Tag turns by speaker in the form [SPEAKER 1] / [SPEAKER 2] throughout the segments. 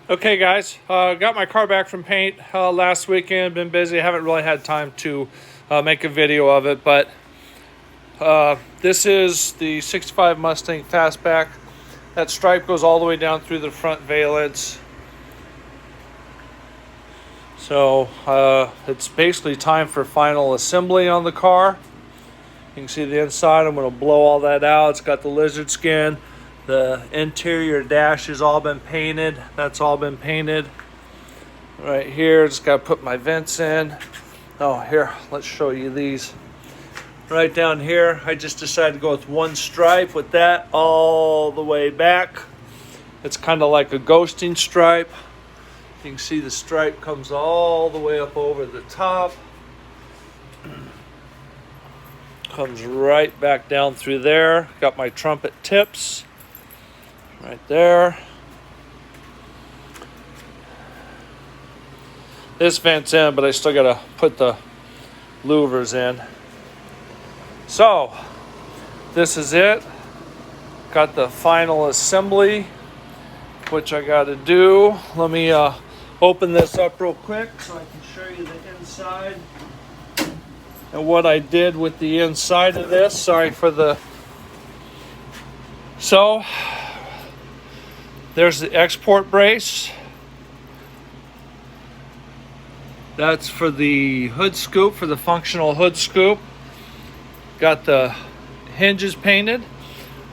[SPEAKER 1] Okay guys, got my car back from paint last weekend. Been busy, haven't really had time to make a video of it, but this is the 65 Mustang Fastback. That stripe goes all the way down through the front valence. So it's basically time for final assembly on the car. You can see the inside. I'm going to blow all that out. It's got the lizard skin. The interior dash has all been painted. That's all been painted. Right here, just got to put my vents in. Oh, here, let's show you these. Right down here, I just decided to go with one stripe with that all the way back. It's kind of like a ghosting stripe. You can see the stripe comes all the way up over the top. Comes right back down through there. Got my trumpet tips right there. This vent's in, but I still got to put the louvers in. So, this is it. Got the final assembly, which I got to do. Let me open this up real quick so I can show you the inside and what I did with the inside of this. Sorry for the... So, there's the export brace. That's for the hood scoop, for the functional hood scoop. Got the hinges painted.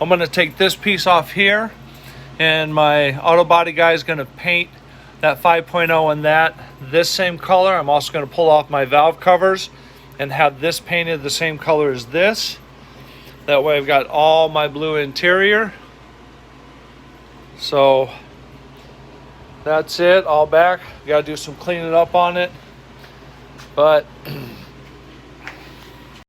[SPEAKER 1] I'm going to take this piece off here, and my auto body guy is going to paint that 5.0 in this same color. I'm also going to pull off my valve covers and have this painted the same color as this. That way I've got all my blue interior. So that's it, all back. Got to do some cleaning up on it, but